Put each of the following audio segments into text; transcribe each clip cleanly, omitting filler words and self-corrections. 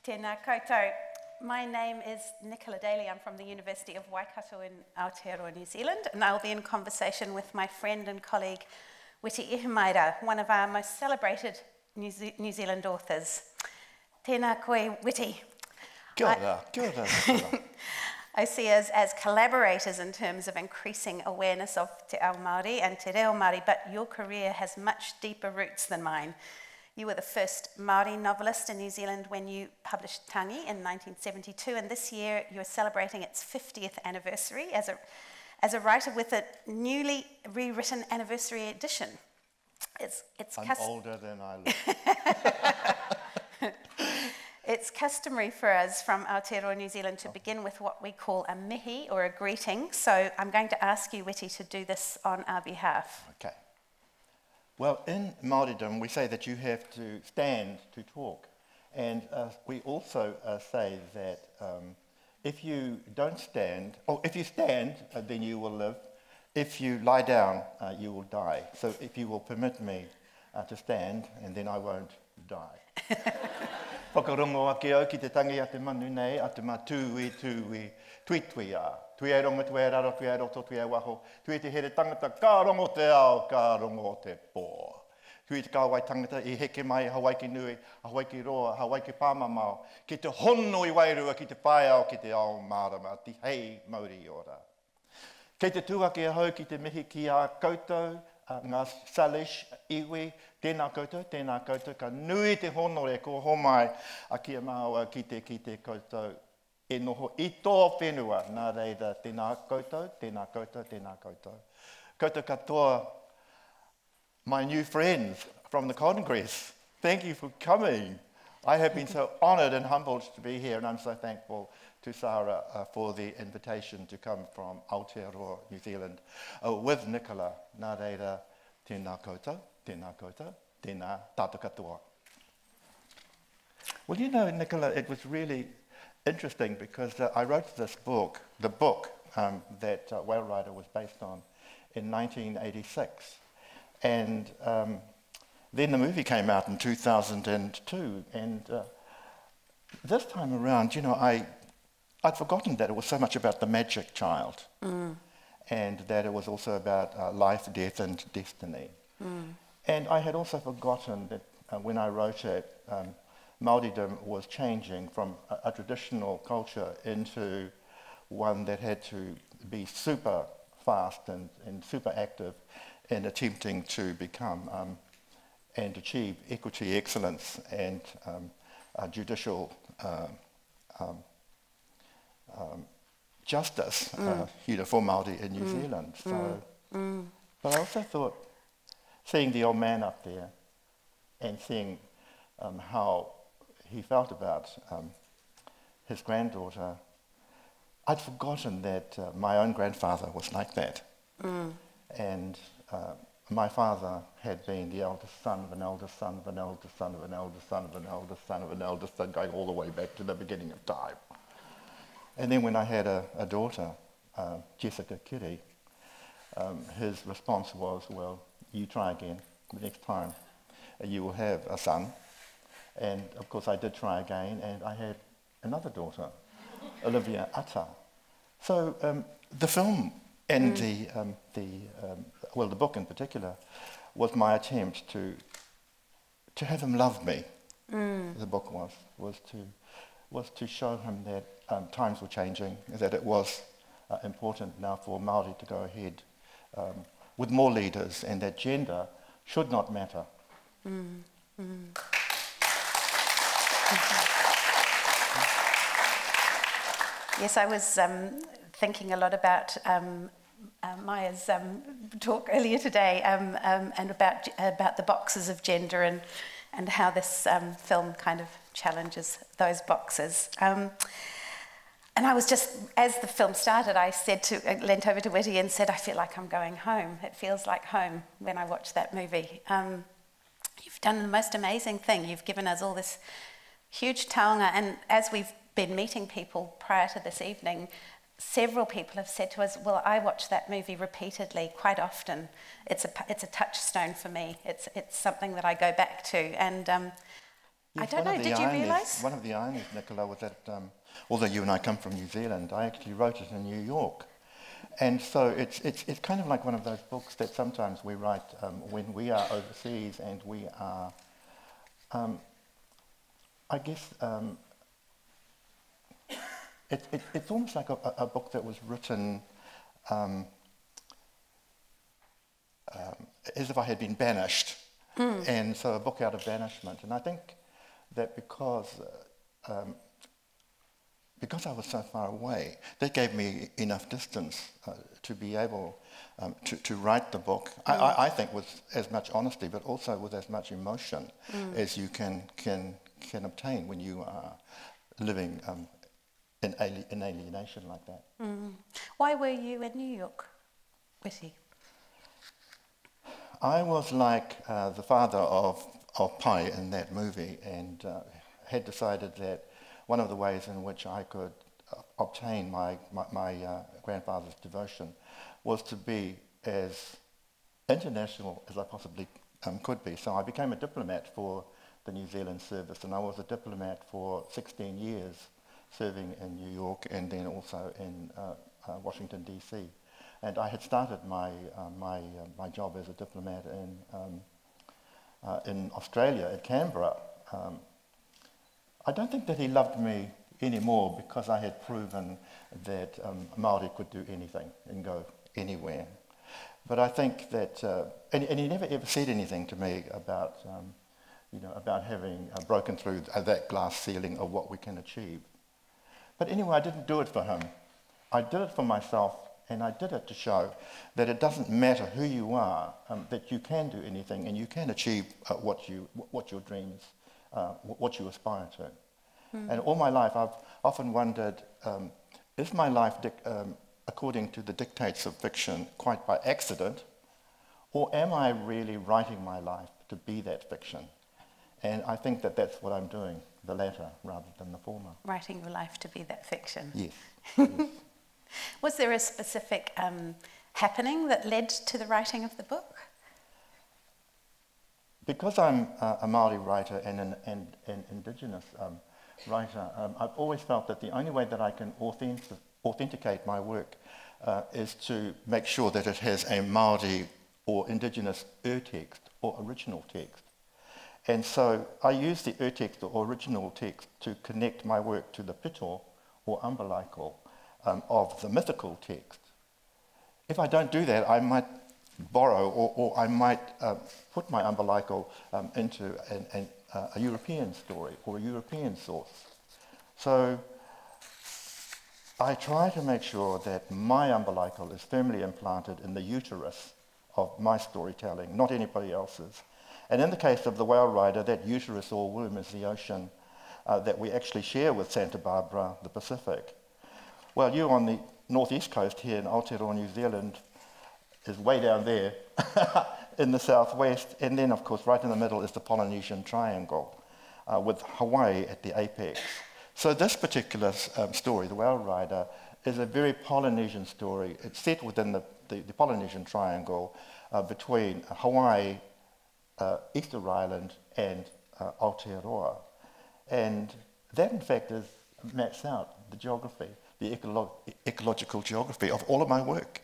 Tēnā koutou. My name is Nicola Daly. I'm from the University of Waikato in Aotearoa, New Zealand, and I'll be in conversation with my friend and colleague Witi Ihimaera, one of our most celebrated New Zealand authors. Tēnā koe, Witi. Kia ora, kia ora. I see us as collaborators in terms of increasing awareness of te ao Māori and te reo Māori, but your career has much deeper roots than mine. You were the first Māori novelist in New Zealand when you published Tangi in 1972, and this year you're celebrating its 50th anniversary as a writer with a newly rewritten anniversary edition. I'm older than I look. It's customary for us from Aotearoa, New Zealand to begin with what we call a mihi, or a greeting, so I'm going to ask you, Witi, to do this on our behalf. Okay. Well, in Māoridom, we say that you have to stand to talk. And we also say that if you don't stand, or if you stand, then you will live. If you lie down, you will die. So if you will permit me to stand, and then I won't die. Whakarongo ake au ki te tangi a te manu nei, a te matui tui a. Tui e rongo, tui e raro, tui e roto, tui e waho. Tui te here tangata, ka rongo te ao, ka rongo te pō. Tui te kāwai tangata I heke mai Hawaii ki nui, Hawaii ki roa, Hawaii ki pāmamao. Ki te hono I wairua, ki te whaiao, ki te ao mārama, ti hei Māori ora. Kei te tūake a hau ki te mihi ki a koutou, ngā salish, iwi, tēnā koutou, ka nui te honore ko homai a kia māua ki te koutou. E noho I tō whenua, nā reira, tēnā koutou, tēnā koutou, tēnā koutou. Koutou katoa, my new friends from the Congress, thank you for coming. I have been so honoured and humbled to be here, and I'm so thankful to Sarah for the invitation to come from Aotearoa, New Zealand, with Nicola. Nā reira, tēnā koutou, tēnā tātou katoa. Well, you know, Nicola, it was really interesting because I wrote this book, the book that Whale Rider was based on, in 1986. And then the movie came out in 2002. And this time around, you know, I'd forgotten that it was so much about the magic child. And that it was also about life, death, and destiny. And I had also forgotten that when I wrote it, Māoridom was changing from a traditional culture into one that had to be super fast and super active in attempting to become and achieve equity, excellence, and judicial justice you know, for Māori in New Zealand. So, but I also thought, seeing the old man up there and seeing how he felt about his granddaughter, I'd forgotten that my own grandfather was like that. And my father had been the eldest son of an eldest son of an eldest son of an eldest son of an eldest son of an eldest son, going all the way back to the beginning of time. And then when I had a daughter, Jessica Kitty, his response was, well, you try again. The next time you will have a son. And of course I did try again, and I had another daughter, Olivia Atta. So the film and well, the book in particular, was my attempt to have him love me. The book was to show him that times were changing, that it was important now for Māori to go ahead with more leaders, and that gender should not matter. Yes, I was thinking a lot about Maya's talk earlier today and about the boxes of gender and how this film kind of challenges those boxes. And I was just, as the film started, I leant over to Witi and said, I feel like I'm going home. It feels like home when I watch that movie. You've done the most amazing thing. You've given us all this huge taonga, and as we've been meeting people prior to this evening, several people have said to us, well, I watch that movie repeatedly, quite often. It's a touchstone for me. It's something that I go back to. And I don't know, did you realise? One of the ironies, Nicola, was that although you and I come from New Zealand, I actually wrote it in New York. And so it's kind of like one of those books that sometimes we write when we are overseas and we are, I guess, it's almost like a book that was written as if I had been banished. And so a book out of banishment. And I think that because I was so far away, that gave me enough distance to be able to write the book. I think with as much honesty, but also with as much emotion as you can obtain when you are living in alienation like that. Why were you in New York, Witi? I was like the father of Pai in that movie, and had decided that one of the ways in which I could obtain my grandfather's devotion was to be as international as I possibly could be. So I became a diplomat for the New Zealand service, and I was a diplomat for 16 years, serving in New York and then also in Washington, D.C. And I had started my job as a diplomat in Australia, at Canberra. I don't think that he loved me anymore because I had proven that Māori could do anything and go anywhere. But I think that, and he never ever said anything to me about, about having broken through that glass ceiling of what we can achieve. But anyway, I didn't do it for him. I did it for myself, and I did it to show that it doesn't matter who you are, that you can do anything and you can achieve what your dreams, what you aspire to. And all my life, I've often wondered, is my life according to the dictates of fiction quite by accident, or am I really writing my life to be that fiction? And I think that that's what I'm doing, the latter rather than the former. Writing your life to be that fiction. Yes. Yes. Was there a specific happening that led to the writing of the book? Because I'm a Māori writer and an Indigenous writer, I've always felt that the only way that I can authenticate my work is to make sure that it has a Māori or Indigenous urtext or original text. And so I use the urtext or original text to connect my work to the pito or umbilical of the mythical text. If I don't do that, I might borrow or I might put my umbilical into a European story or a European source. So I try to make sure that my umbilical is firmly implanted in the uterus of my storytelling, not anybody else's. And in the case of The Whale Rider, that uterus or womb is the ocean that we actually share with Santa Barbara, the Pacific. Well, you on the northeast coast here in Aotearoa, New Zealand, is way down there in the southwest, and then of course right in the middle is the Polynesian Triangle with Hawaii at the apex. So this particular story, The Whale Rider, is a very Polynesian story. It's set within the Polynesian Triangle between Hawaii, Easter Island and Aotearoa. And that in fact maps out the geography, the ecological geography of all of my work.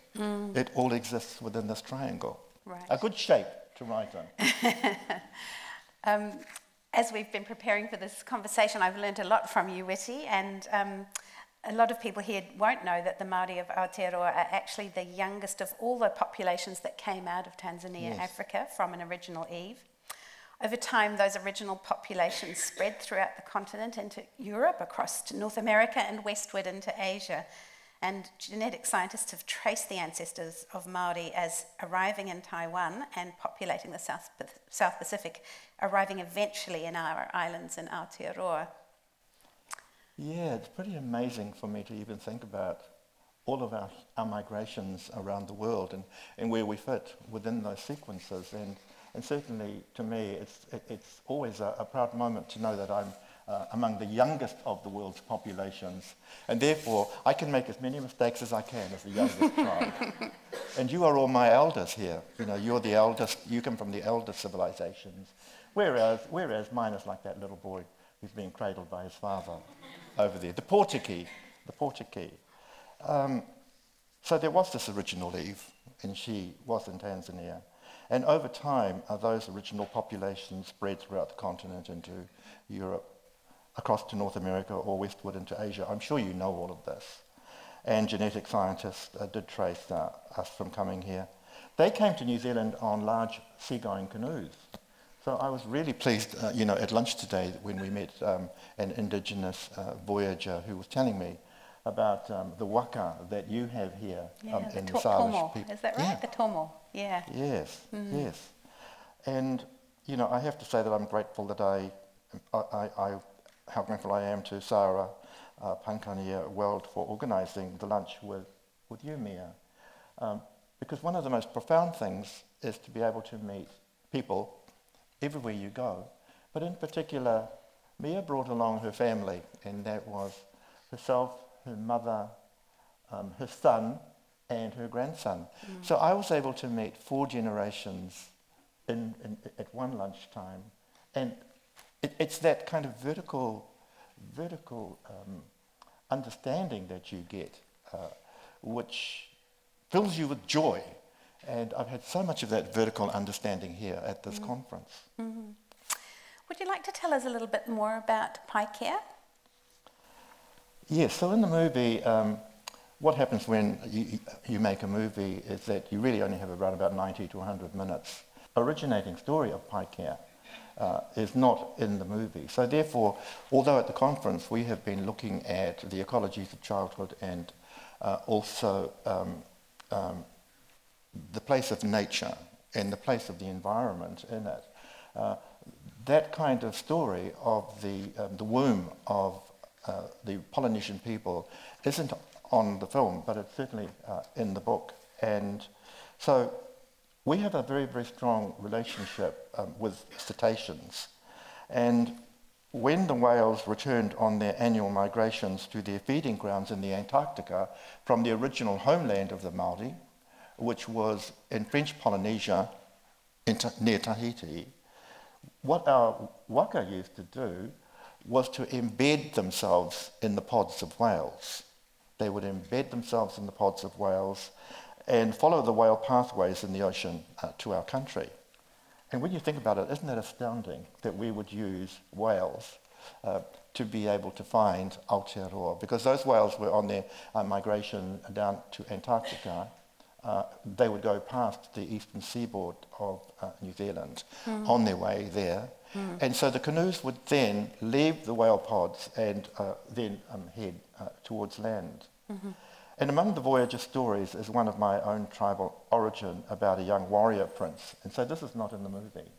It all exists within this triangle. Right. A good shape to write on. As we've been preparing for this conversation, I've learned a lot from you, Witi, and a lot of people here won't know that the Māori of Aotearoa are actually the youngest of all the populations that came out of Tanzania, yes, Africa, from an original Eve. Over time, those original populations spread throughout the continent into Europe, across to North America and westward into Asia. And genetic scientists have traced the ancestors of Māori as arriving in Taiwan and populating the South Pacific, arriving eventually in our islands in Aotearoa. Yeah, it's pretty amazing for me to even think about all of our migrations around the world and where we fit within those sequences. And certainly, to me, it's always a proud moment to know that I'm among the youngest of the world's populations, and therefore I can make as many mistakes as I can as the youngest child. And you are all my elders here. You know, you're the eldest, you come from the eldest civilizations, whereas mine is like that little boy who's being cradled by his father over there, the Portuguese. So there was this original Eve, and she was in Tanzania. And over time, those original populations spread throughout the continent into Europe, across to North America or westward into Asia. I'm sure you know all of this. And genetic scientists did trace us from coming here. They came to New Zealand on large seagoing canoes. So I was really pleased, at lunch today when we met an indigenous voyager who was telling me about the waka that you have here in the Salish people. Is that right? Yeah. The tomo, yeah. Yes, yes. And, I have to say that I'm grateful that how grateful I am to Sarah Pankania World for organising the lunch with you, Mia. Because one of the most profound things is to be able to meet people everywhere you go. But in particular, Mia brought along her family, and that was herself, her mother, her son, and her grandson. So I was able to meet 4 generations at one lunchtime. And it's that kind of vertical understanding that you get, which fills you with joy. And I've had so much of that vertical understanding here at this conference. Would you like to tell us a little bit more about Paikea? Yes, so in the movie, what happens when you make a movie is that you really only have around about 90 to 100 minutes. Originating story of Paikea is not in the movie. So therefore, although at the conference we have been looking at the ecologies of childhood and also the place of nature and the place of the environment in it, that kind of story of the womb of the Polynesian people isn't on the film, but it's certainly in the book. And so we have a very, very strong relationship with cetaceans. And when the whales returned on their annual migrations to their feeding grounds in the Antarctica from the original homeland of the Māori, which was in French Polynesia near Tahiti, what our waka used to do was to embed themselves in the pods of whales. They would embed themselves in the pods of whales and follow the whale pathways in the ocean to our country. And when you think about it, isn't that astounding that we would use whales to be able to find Aotearoa? Because those whales were on their migration down to Antarctica. They would go past the eastern seaboard of New Zealand on their way there. And so the canoes would then leave the whale pods and then head towards land. And among the Voyager stories is one of my own tribal origin about a young warrior prince. And so this is not in the movie,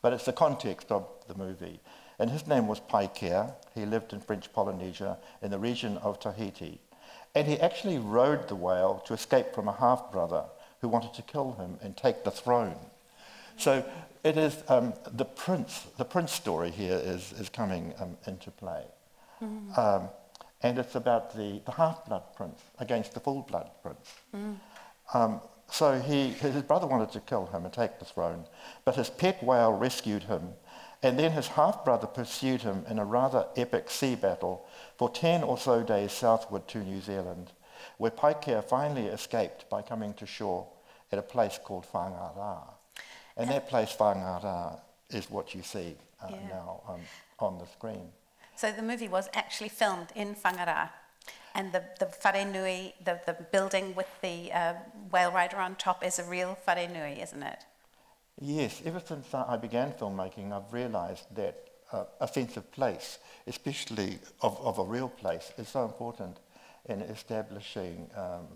but it's the context of the movie. And his name was Paikea. He lived in French Polynesia in the region of Tahiti. And he actually rode the whale to escape from a half-brother who wanted to kill him and take the throne. So it is the prince story here is coming into play. And it's about the half-blood prince against the full-blood prince. So his brother wanted to kill him and take the throne, but his pet whale rescued him, and then his half-brother pursued him in a rather epic sea battle for 10 or so days southward to New Zealand, where Paikea finally escaped by coming to shore at a place called Whangārā. And that place, Whangārā, is what you see now on the screen. So the movie was actually filmed in Whangārā, and the whare nui, the building with the whale rider on top is a real whare nui, isn't it? Yes, ever since I began filmmaking, I've realised that a sense of place, especially of a real place, is so important in establishing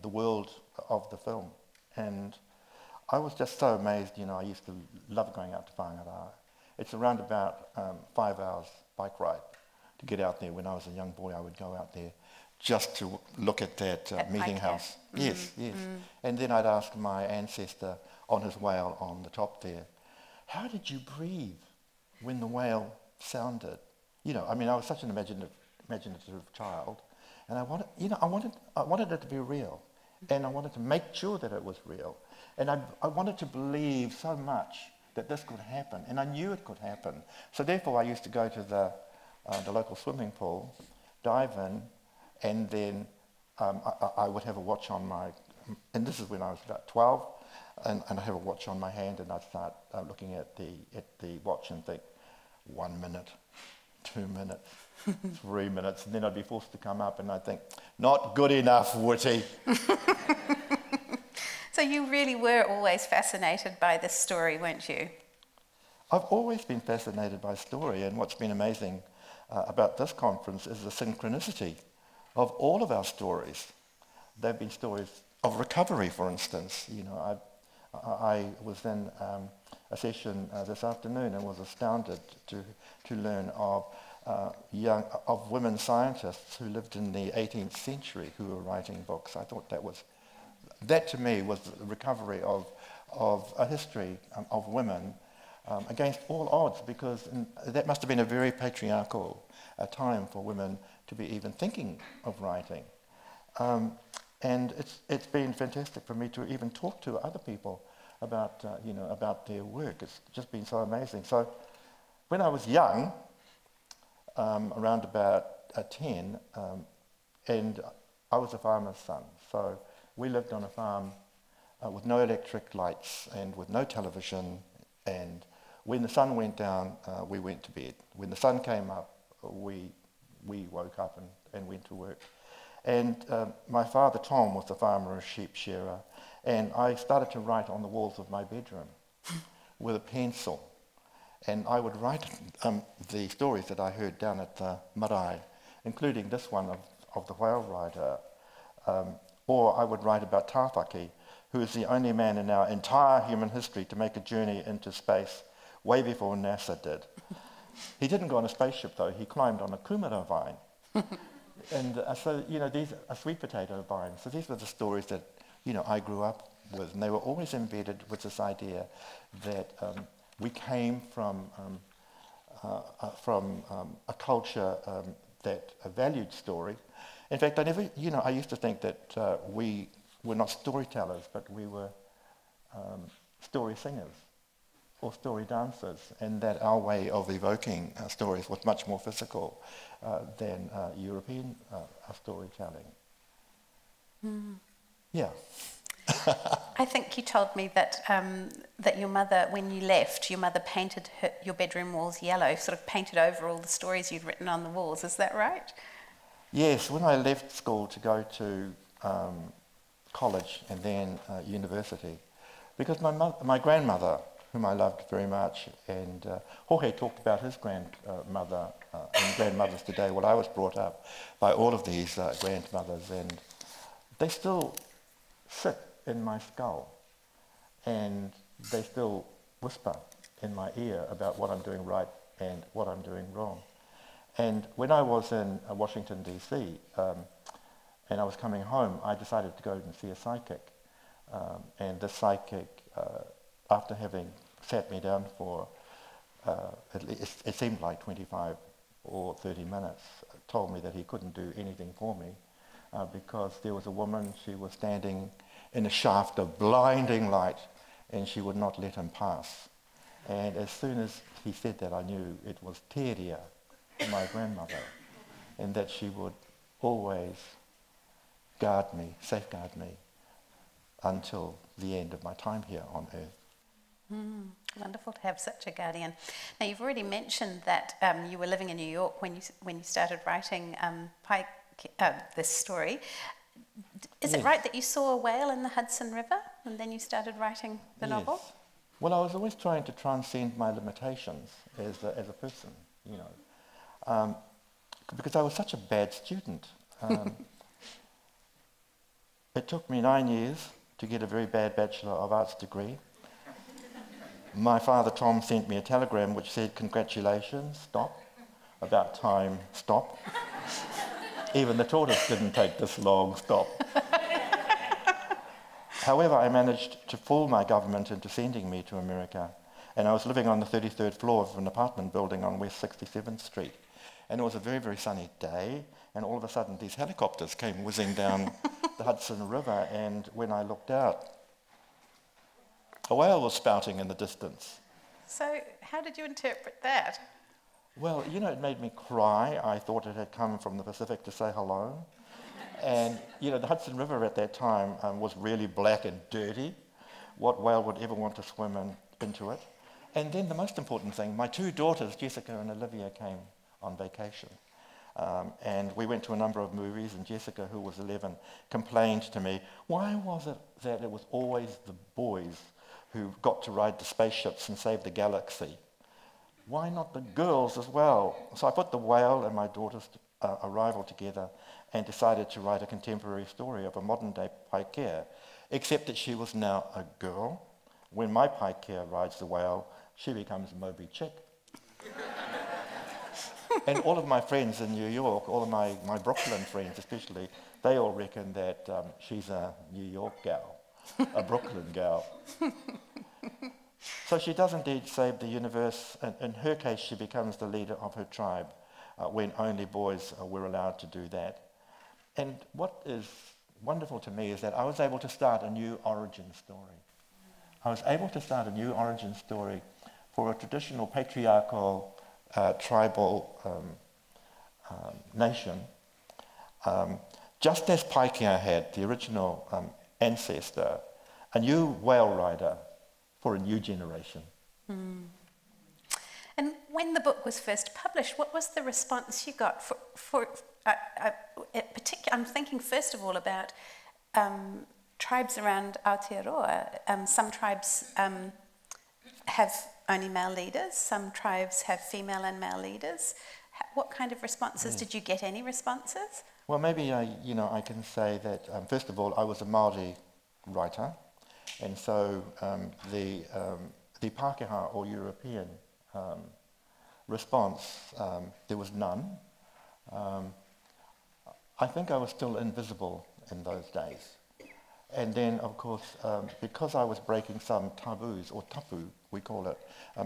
the world of the film. And I was just so amazed, I used to love going out to Whangārā. It's around about 5 hours bike ride to get out there. When I was a young boy, I would go out there just to look at that meeting house. Yes, yes. And then I'd ask my ancestor on his whale on the top there, how did you breathe when the whale sounded? I mean, I was such an imaginative child, and I wanted it to be real, and I wanted to make sure that it was real, and I wanted to believe so much that this could happen, and I knew it could happen. So therefore, I used to go to the local swimming pool, dive in, and then I would have a watch on my, and this is when I was about 12, and I have a watch on my hand, and I'd start looking at the watch and think, 1 minute, 2 minutes, 3 minutes, and then I'd be forced to come up, and I'd think, not good enough, Witi. So you really were always fascinated by this story, weren't you? I've always been fascinated by story, and what's been amazing about this conference is the synchronicity of all of our stories. There have been stories of recovery, for instance. I was in a session this afternoon and was astounded to learn of women scientists who lived in the 18th century who were writing books. I thought that to me was the recovery of a history of women against all odds, because that must have been a very patriarchal time for women to be even thinking of writing. And it's been fantastic for me to even talk to other people about their work. It's just been so amazing. So when I was young, around about 10, and I was a farmer's son, so we lived on a farm with no electric lights and with no television, and when the sun went down, we went to bed. When the sun came up, we woke up and went to work. And my father, Tom, was the farmer, a sheep shearer, and I started to write on the walls of my bedroom with a pencil. And I would write the stories that I heard down at the marae, including this one of the whale rider. Or I would write about Tāwhaki, who is the only man in our entire human history to make a journey into space way before NASA did. He didn't go on a spaceship, though. He climbed on a kumara vine. And so, these are sweet potato vines. So these were the stories that, I grew up with. And they were always embedded with this idea that we came from a culture that valued story. In fact, I used to think that we were not storytellers, but we were story singers or story dancers, and that our way of evoking stories was much more physical than European storytelling. Mm. Yeah. I think you told me that that your mother, when you left, your mother painted your bedroom walls yellow, sort of painted over all the stories you'd written on the walls. Is that right? Yes, when I left school to go to college and then university, because my grandmother, whom I loved very much, and Jorge talked about his grandmother and grandmothers today. Well, I was brought up by all of these grandmothers, and they still sit in my skull, and they still whisper in my ear about what I'm doing right and what I'm doing wrong. And when I was in Washington, D.C., and I was coming home, I decided to go and see a psychic. And the psychic, after having sat me down for, it seemed like 25 or 30 minutes, told me that he couldn't do anything for me because there was a woman, she was standing in a shaft of blinding light, and she would not let him pass. And as soon as he said that, I knew it was Teria, my grandmother, and that she would always guard me, safeguard me, until the end of my time here on Earth. Wonderful to have such a guardian. Now, you've already mentioned that you were living in New York when you started writing this story. Is it right that you saw a whale in the Hudson River and then you started writing the novel? Well, I was always trying to transcend my limitations as a person, because I was such a bad student. It took me 9 years to get a very bad Bachelor of Arts degree. My father, Tom, sent me a telegram which said, "Congratulations, stop. About time, stop." Even the tortoise didn't take this long, stop. However, I managed to fool my government into sending me to America, and I was living on the 33rd floor of an apartment building on West 67th Street, And it was a very, very sunny day, and all of a sudden these helicopters came whizzing down the Hudson River, and when I looked out, a whale was spouting in the distance. So how did you interpret that? Well, you know, it made me cry. I thought it had come from the Pacific to say hello. And, you know, the Hudson River at that time was really black and dirty. What whale would ever want to swim into it? And then the most important thing, my two daughters, Jessica and Olivia, came on vacation. And we went to a number of movies, and Jessica, who was 11, complained to me, why was it that it was always the boys who got to ride the spaceships and save the galaxy? Why not the girls as well? So I put the whale and my daughter's arrival together and decided to write a contemporary story of a modern-day paikea, except that she was now a girl. When my paikea rides the whale, she becomes Moby Chick. And all of my friends in New York, all of my Brooklyn friends especially, they all reckon that she's a New York gal, a Brooklyn gal. So she does indeed save the universe. In her case, she becomes the leader of her tribe when only boys were allowed to do that. And what is wonderful to me is that I was able to start a new origin story. I was able to start a new origin story for a traditional patriarchal tribal nation, just as Paikea had, the original ancestor, a new whale rider for a new generation. Mm. And when the book was first published, what was the response you got I'm thinking first of all about tribes around Aotearoa. Some tribes have only male leaders, some tribes have female and male leaders. What kind of responses? Did you get any responses? Well, maybe I can say that first of all, I was a Māori writer, and so the Pākehā or European response, there was none. I think I was still invisible in those days. And then, of course, because I was breaking some taboos, or tapu, we call it,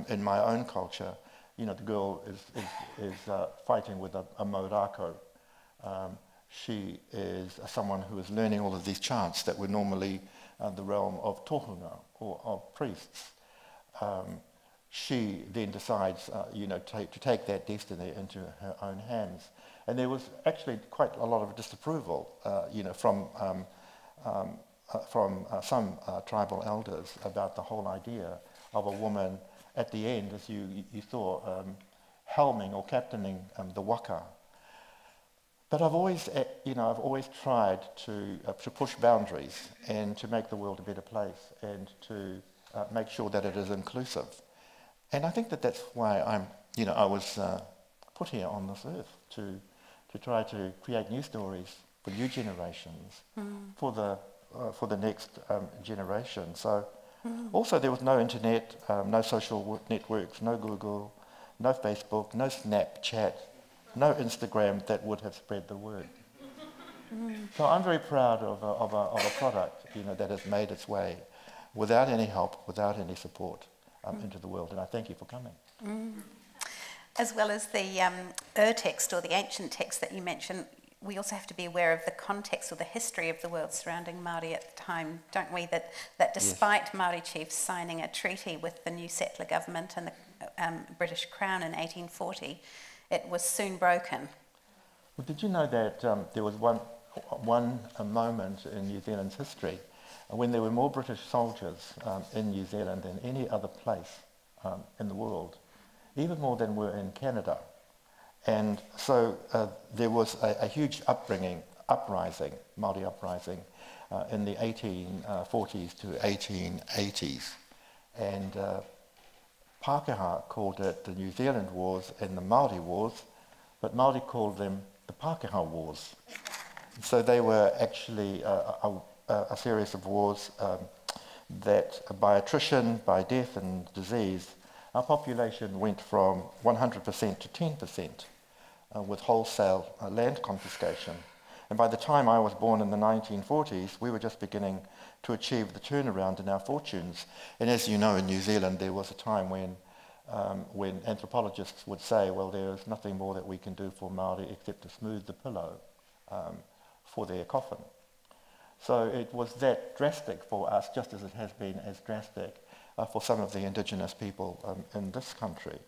in my own culture, you know, the girl is fighting with a maurako. She is someone who is learning all of these chants that were normally the realm of tohunga, or of priests. She then decides, to take that destiny into her own hands. And there was actually quite a lot of disapproval, from some tribal elders about the whole idea of a woman at the end, as you saw, helming or captaining the waka. But I've always tried to push boundaries and to make the world a better place and to make sure that it is inclusive. And I think that that's why I was put here on this earth to try to create new stories for new generations, for the next generation. So also there was no internet, no social networks, no Google, no Facebook, no Snapchat, no Instagram that would have spread the word. So I'm very proud of a product that has made its way without any help, without any support into the world, and I thank you for coming. As well as the text or the ancient text that you mentioned, we also have to be aware of the context or the history of the world surrounding Māori at the time, don't we? That despite yes. Māori chiefs signing a treaty with the new settler government and the British Crown in 1840, it was soon broken. Well, did you know that there was one moment in New Zealand's history when there were more British soldiers in New Zealand than any other place in the world, even more than were in Canada. And so there was a huge uprising, Māori uprising, in the 1840s to 1880s. And Pākehā called it the New Zealand Wars and the Māori Wars, but Māori called them the Pākehā Wars. So they were actually a series of wars that by attrition, by death and disease, our population went from 100% to 10%. With wholesale land confiscation. And by the time I was born in the 1940s, we were just beginning to achieve the turnaround in our fortunes. And as you know, in New Zealand, there was a time when when anthropologists would say, well, there is nothing more that we can do for Māori except to smooth the pillow for their coffin. So it was that drastic for us, just as it has been as drastic for some of the indigenous people in this country.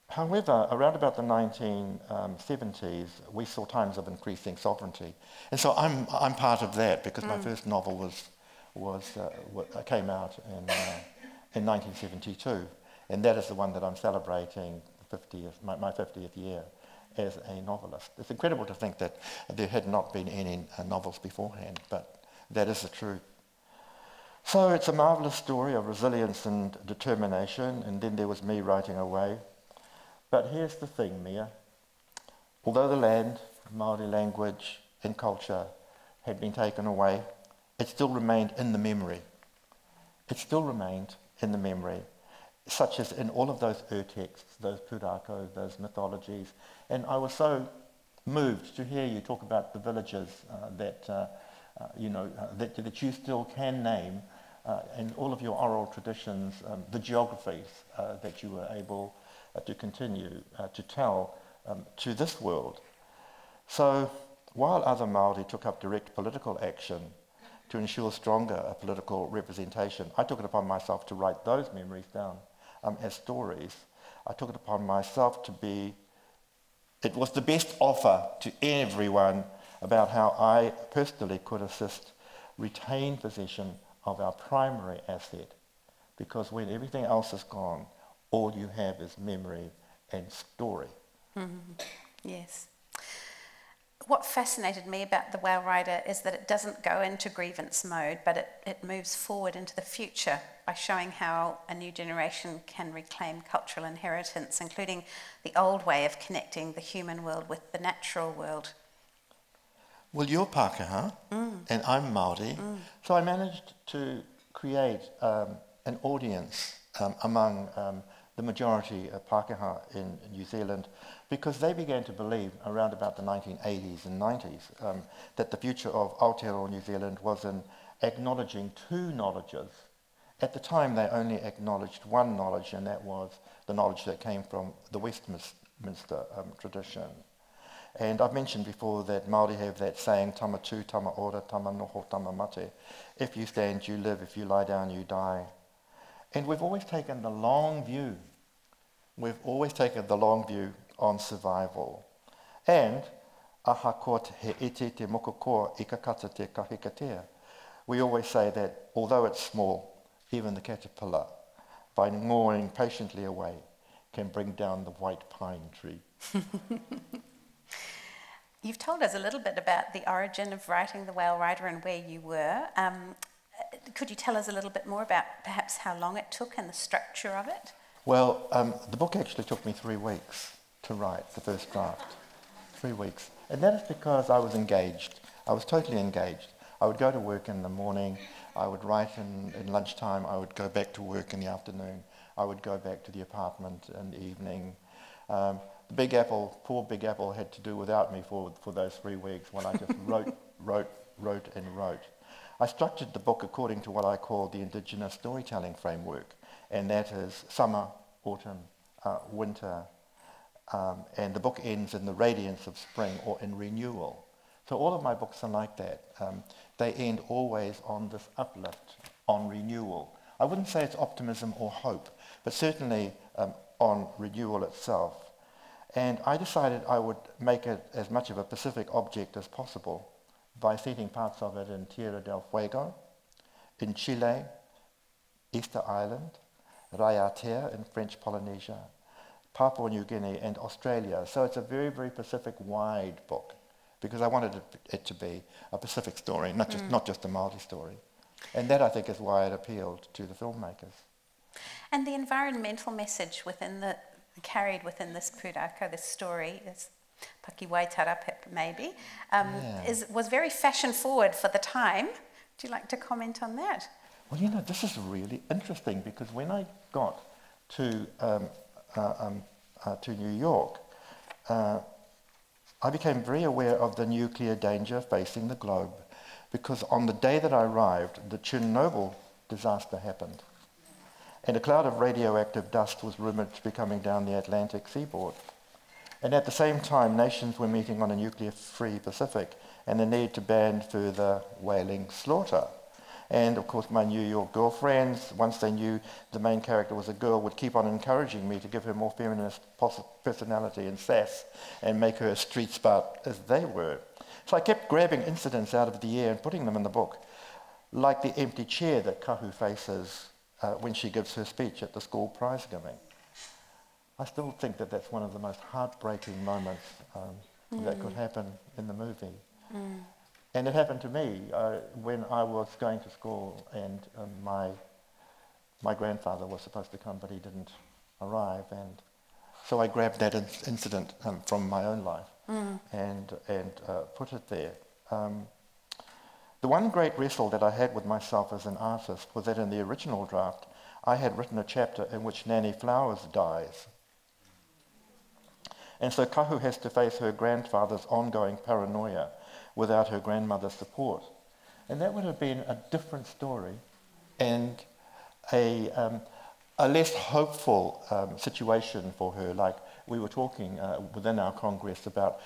However, around about the 1970s, we saw times of increasing sovereignty. And so I'm part of that, because my first novel came out in 1972, and that is the one that I'm celebrating my 50th year as a novelist. It's incredible to think that there had not been any novels beforehand, but that is the truth. So it's a marvellous story of resilience and determination, and then there was me writing away. But here's the thing, Mia. Although the land, Māori language and culture had been taken away, it still remained in the memory. It still remained in the memory, such as in all of those texts, those pūrākau, those mythologies. And I was so moved to hear you talk about the villages that you still can name, in all of your oral traditions, the geographies that you were able to continue to tell to this world. So while other Māori took up direct political action to ensure stronger political representation, I took it upon myself to write those memories down as stories. I took it upon myself to be, it was the best offer to everyone about how I personally could assist retain possession of our primary asset, because when everything else is gone, all you have is memory and story. Mm-hmm. Yes. What fascinated me about The Whale Rider is that it doesn't go into grievance mode, but it moves forward into the future by showing how a new generation can reclaim cultural inheritance, including the old way of connecting the human world with the natural world. Well, you're Pākehā, and I'm Māori, so I managed to create an audience among the majority of Pākehā in New Zealand, because they began to believe around about the 1980s and 90s that the future of Aotearoa New Zealand was in acknowledging two knowledges. At the time, they only acknowledged one knowledge, and that was the knowledge that came from the Westminster tradition. And I've mentioned before that Māori have that saying, tama tū, tama ora, tama noho, tama mate. If you stand, you live. If you lie down, you die. And we've always taken the long view. We've always taken the long view on survival. And aha ko he iti te moko koa I ka kata te kahikatea. We always say that although it's small, even the caterpillar, by gnawing patiently away, can bring down the white pine tree. You've told us a little bit about the origin of writing The Whale Rider and where you were. Could you tell us a little bit more about perhaps how long it took and the structure of it? Well, the book actually took me 3 weeks to write, the first draft. 3 weeks. And that is because I was engaged. I was totally engaged. I would go to work in the morning, I would write in lunchtime, I would go back to work in the afternoon, I would go back to the apartment in the evening. The Big Apple, poor Big Apple, had to do without me for those 3 weeks when I just wrote. I structured the book according to what I call the Indigenous storytelling framework, and that is summer, autumn, winter, and the book ends in the radiance of spring or in renewal. So all of my books are like that. They end always on this uplift, on renewal. I wouldn't say it's optimism or hope, but certainly on renewal itself. And I decided I would make it as much of a Pacific object as possible by setting parts of it in Tierra del Fuego, in Chile, Easter Island, Raiatea in French Polynesia, Papua New Guinea and Australia. So it's a very, very Pacific-wide book, because I wanted it to be a Pacific story, not just a Māori story. And that, I think, is why it appealed to the filmmakers. And the environmental message carried within this pūrākau, this story, this pakiwaitara maybe, was very fashion-forward for the time. Do you like to comment on that? Well, you know, this is really interesting, because when I got to New York, I became very aware of the nuclear danger facing the globe, because on the day that I arrived, the Chernobyl disaster happened. and a cloud of radioactive dust was rumoured to be coming down the Atlantic seaboard. And at the same time, nations were meeting on a nuclear-free Pacific and the need to ban further whaling slaughter. And of course, my New York girlfriends, once they knew the main character was a girl, would keep on encouraging me to give her more feminist personality and sass and make her a street smart as they were. So I kept grabbing incidents out of the air and putting them in the book, like the empty chair that Kahu faces when she gives her speech at the school prize giving. I still think that that's one of the most heartbreaking moments that could happen in the movie. And it happened to me when I was going to school, and my grandfather was supposed to come, but he didn't arrive. And so I grabbed that incident from my own life and put it there. The one great wrestle that I had with myself as an artist was that in the original draft, I had written a chapter in which Nanny Flowers dies. And so Kahu has to face her grandfather's ongoing paranoia without her grandmother's support. And that would have been a different story and a less hopeful situation for her. Like we were talking within our Congress about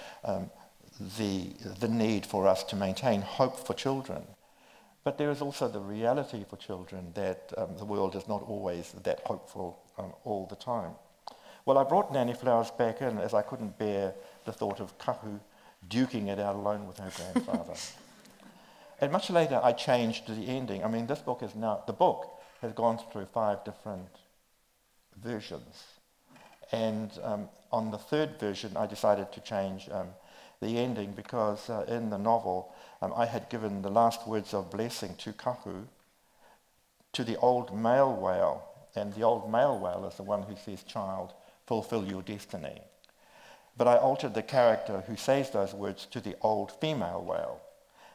the need for us to maintain hope for children. But there is also the reality for children that the world is not always that hopeful all the time. Well, I brought Nanny Flowers back in as I couldn't bear the thought of Kahu duking it out alone with her grandfather. And much later, I changed the ending. I mean, the book has gone through 5 different versions. And on the 3rd version, I decided to change the ending because in the novel, I had given the last words of blessing to Kahu to the old male whale. And the old male whale is the one who says, "Child, fulfill your destiny." But I altered the character who says those words to the old female whale,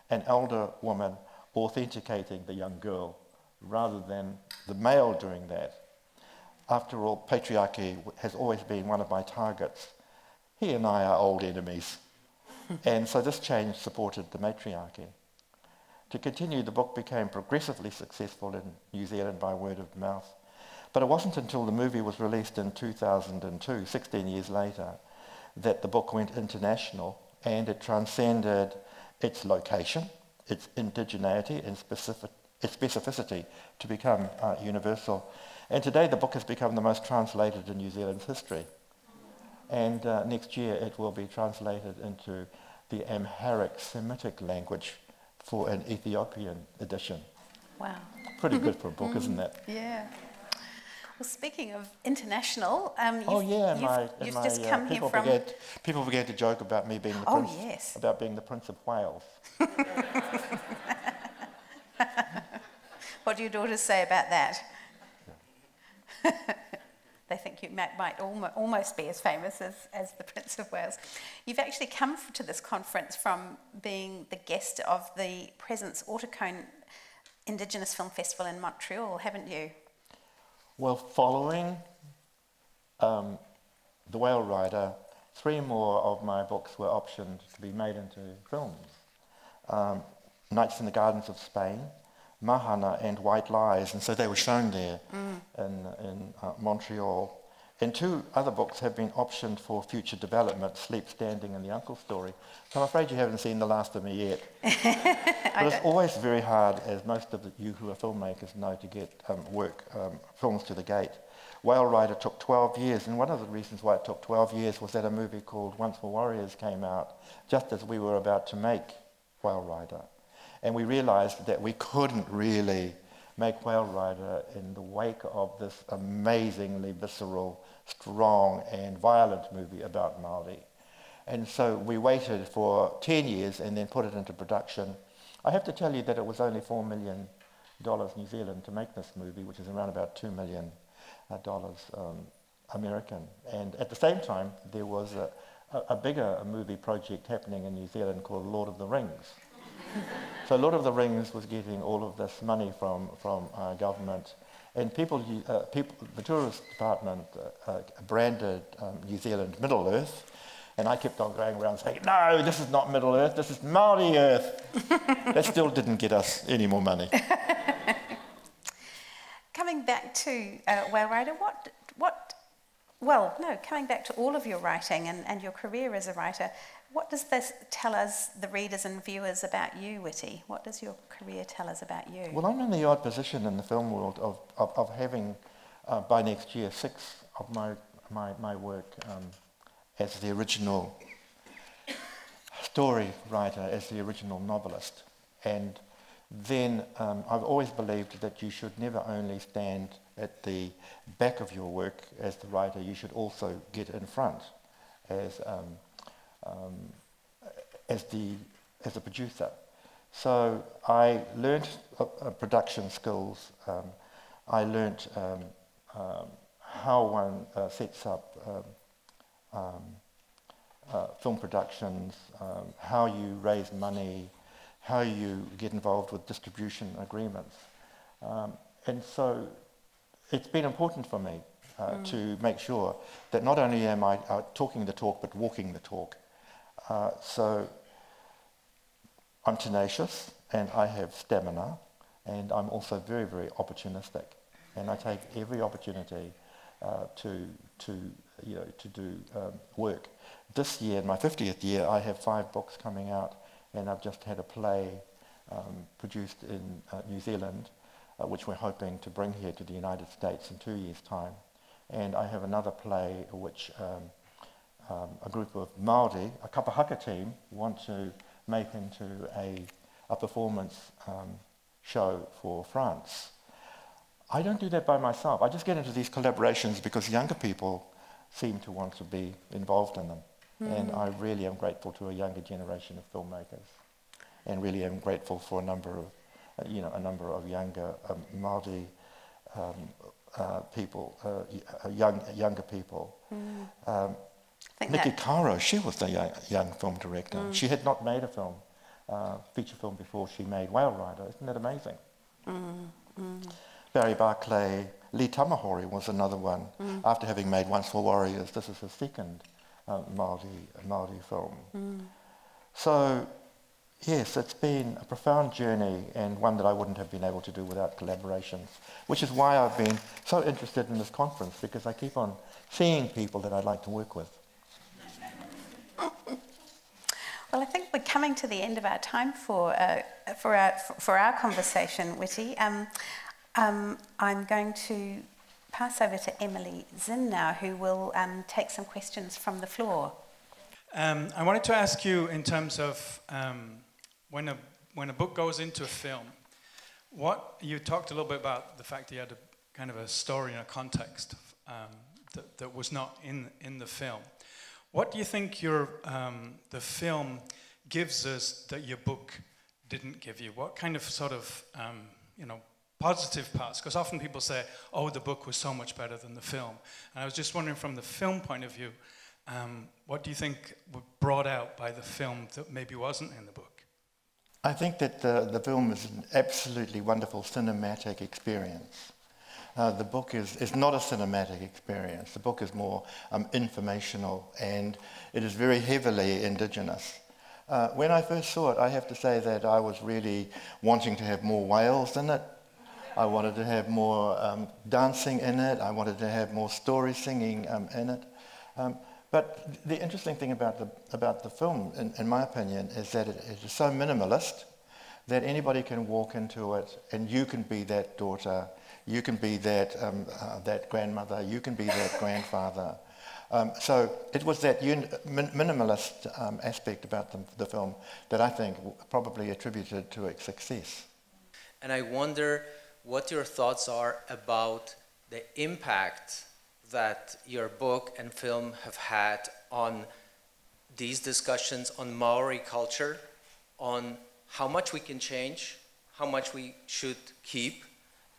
an elder woman authenticating the young girl, rather than the male doing that. After all, patriarchy has always been one of my targets. He and I are old enemies. And so this change supported the matriarchy. To continue, the book became progressively successful in New Zealand by word of mouth. But it wasn't until the movie was released in 2002, 16 years later, that the book went international, and it transcended its location, its indigeneity, and its specificity to become universal. And today the book has become the most translated in New Zealand's history. And next year it will be translated into the Amharic Semitic language for an Ethiopian edition. Wow. Pretty good for a book, isn't it? Yeah. Well, speaking of international, you've just come here from... People began to joke about me being the prince, about being the Prince of Wales. What do your daughters say about that? Yeah. They think you might almost be as famous as the Prince of Wales. You've actually come to this conference from being the guest of the Presence Autocone Indigenous Film Festival in Montreal, haven't you? Well, following The Whale Rider, 3 more of my books were optioned to be made into films. Nights in the Gardens of Spain, Mahana and White Lies, and so they were shown there in Montreal. And 2 other books have been optioned for future development, Sleep Standing and The Uncle Story. So I'm afraid you haven't seen the last of me yet. But it's always very hard, as most of you who are filmmakers know, to get films to the gate. Whale Rider took 12 years, and one of the reasons why it took 12 years was that a movie called Once More Warriors came out just as we were about to make Whale Rider. And we realized that we couldn't really make Whale Rider in the wake of this amazingly visceral, strong and violent movie about Māori. And so we waited for 10 years and then put it into production. I have to tell you that it was only $4 million New Zealand to make this movie, which is around about $2 million American. And at the same time, there was a bigger movie project happening in New Zealand called Lord of the Rings. So Lord of the Rings was getting all of this money from our government, and the tourist department branded New Zealand Middle Earth, and I kept on going around saying, no, this is not Middle Earth, this is Māori Earth. That still didn't get us any more money. Coming back to Whale Rider, coming back to all of your writing and your career as a writer, what does this tell us, the readers and viewers, about you, Witi? What does your career tell us about you? Well, I'm in the odd position in the film world of having, by next year, 6 of my work as the original story writer, as the original novelist. And then I've always believed that you should never only stand at the back of your work as the writer, you should also get in front as a producer. So I learnt production skills. I learnt how one sets up film productions, how you raise money, how you get involved with distribution agreements. And so it's been important for me to make sure that not only am I talking the talk, but walking the talk. So I'm tenacious, and I have stamina, and I'm also very, very opportunistic. And I take every opportunity to do work. This year, in my 50th year, I have 5 books coming out, and I've just had a play produced in New Zealand, which we're hoping to bring here to the United States in 2 years' time. And I have another play which a group of Māori, a kapahaka team, want to make into a performance show for France. I don't do that by myself. I just get into these collaborations because younger people seem to want to be involved in them. And I really am grateful to a younger generation of filmmakers, and really am grateful for a number of younger Māori people, younger people. Niki Caro, she was the young film director. She had not made a film, feature film, before she made Whale Rider. Isn't that amazing? Barry Barclay, Lee Tamahori was another one. After having made Once for Warriors, this is his second Māori film. So, yes, it's been a profound journey, and one that I wouldn't have been able to do without collaborations, which is why I've been so interested in this conference, because I keep on seeing people that I'd like to work with. Well, I think we're coming to the end of our time for our conversation, Witi. I'm going to pass over to Emily Zinn now, who will take some questions from the floor. I wanted to ask you, in terms of when a book goes into a film, you talked a little bit about the fact that you had a kind of a story and a context that was not in the film. What do you think the film gives us that your book didn't give you? What kind of sort of positive parts? Because often people say, oh, the book was so much better than the film. And I was just wondering, from the film point of view, what do you think was brought out by the film that maybe wasn't in the book? I think that the film is an absolutely wonderful cinematic experience. The book is not a cinematic experience. The book is more informational, and it is very heavily indigenous. When I first saw it, I have to say that I was really wanting to have more whales in it. I wanted to have more dancing in it. I wanted to have more story singing in it. But the interesting thing about the film, in my opinion, is that it is so minimalist that anybody can walk into it, and you can be that daughter, you can be that grandmother, you can be that grandfather. So it was that minimalist aspect about the film that I think probably attributed to its success. And I wonder what your thoughts are about the impact that your book and film have had on these discussions on Maori culture, on how much we can change, how much we should keep,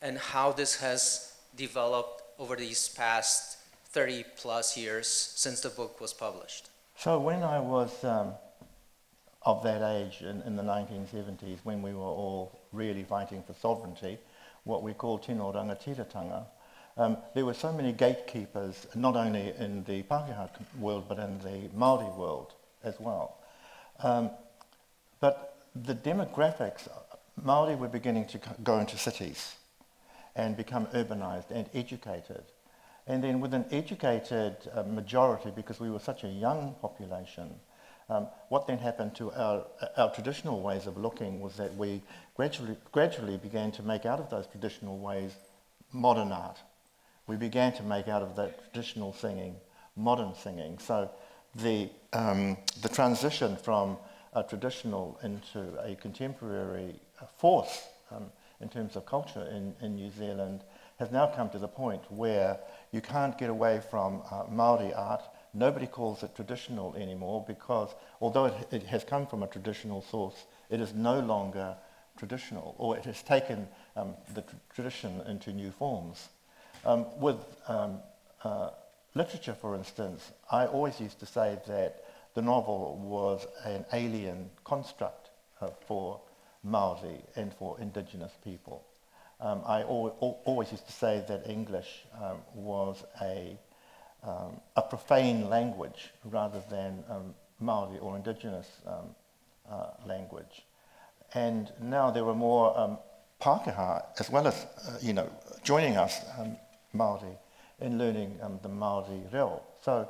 and how this has developed over these past 30 plus years since the book was published. So when I was of that age in the 1970s, when we were all really fighting for sovereignty, what we call tino rangatiratanga, there were so many gatekeepers, not only in the Pākehā world, but in the Māori world as well. But the demographics, Māori were beginning to go into cities. and become urbanised and educated. And then with an educated majority, because we were such a young population, what then happened to our traditional ways of looking was that we gradually began to make out of those traditional ways modern art. We began to make out of that traditional singing modern singing. So the transition from a traditional into a contemporary force in terms of culture in New Zealand has now come to the point where you can't get away from Māori art. Nobody calls it traditional anymore because although it has come from a traditional source, it is no longer traditional, or it has taken the tradition into new forms. With literature, for instance, I always used to say that the novel was an alien construct for Māori and for Indigenous people. I always used to say that English was a profane language rather than Māori or Indigenous language. And now there were more Pākehā, as well as joining us, Māori, in learning the Māori reo. So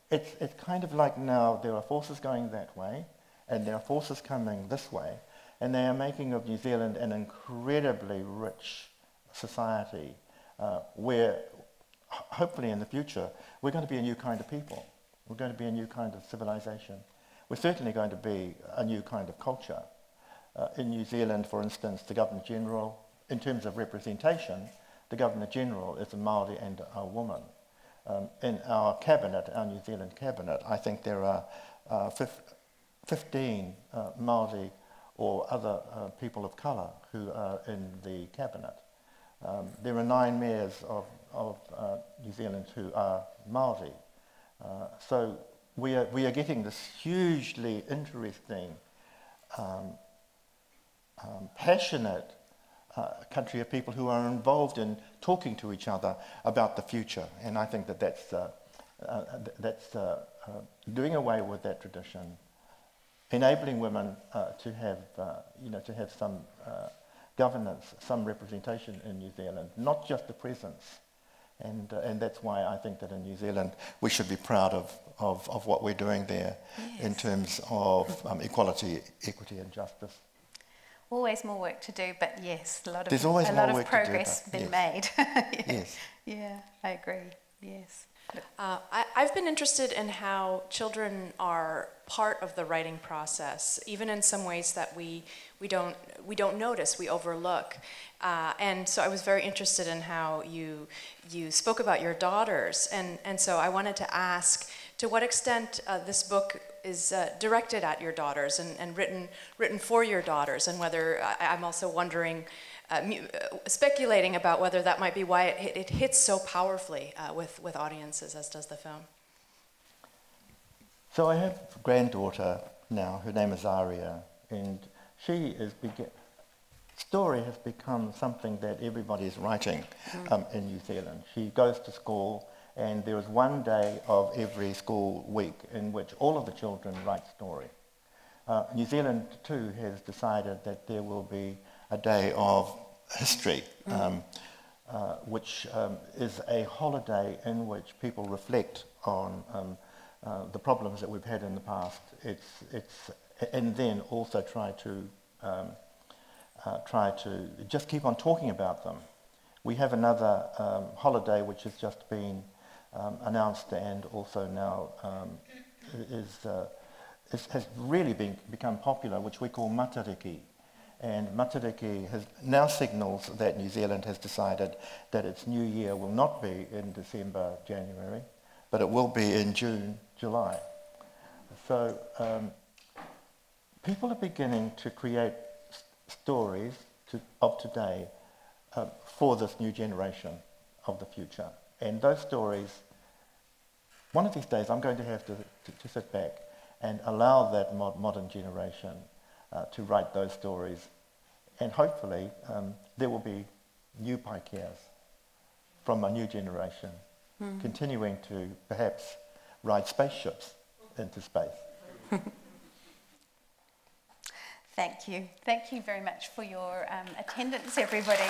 it's kind of like now there are forces going that way, and there are forces coming this way, and they are making of New Zealand an incredibly rich society where hopefully in the future we're going to be a new kind of people. We're going to be a new kind of civilization. We're certainly going to be a new kind of culture. In New Zealand, for instance, the Governor-General, in terms of representation, the Governor-General is a Māori and a woman. In our cabinet, our New Zealand cabinet, I think there are 15 Māori or other people of colour who are in the cabinet. There are 9 mayors of New Zealand who are Māori. So we are getting this hugely interesting, passionate country of people who are involved in talking to each other about the future, and I think that that's doing away with that tradition, enabling women to have some governance, some representation in New Zealand, not just a presence, and that's why I think that in New Zealand we should be proud of what we're doing there. Yes. In terms of equality, equity, and justice. Always more work to do, but yes, a lot There's always of more work progress to do, been made. Yes. Yes. Yeah, I agree. Yes. I've been interested in how children are part of the writing process, even in some ways that we don't notice, we overlook. And so I was very interested in how you spoke about your daughters, and so I wanted to ask to what extent this book is directed at your daughters and written for your daughters, and whether I'm also wondering, speculating about whether that might be why it hits so powerfully with audiences, as does the film. So I have a granddaughter now. Her name is Aria, and story has become something that everybody is writing in New Zealand. She goes to school, and there is one day of every school week in which all of the children write story. New Zealand too has decided that there will be a day of history, which is a holiday in which people reflect on the problems that we've had in the past. And then also try to just keep on talking about them. We have another holiday which has just been announced and also now has really become popular, which we call Matariki. And Matariki now signals that New Zealand has decided that its new year will not be in December, January, but it will be in June, July. So people are beginning to create stories of today for this new generation of the future. And those stories, one of these days I'm going to have to sit back and allow that modern generation to write those stories. And hopefully there will be new paikeas from a new generation continuing to perhaps ride spaceships into space. Thank you. Thank you very much for your attendance, everybody.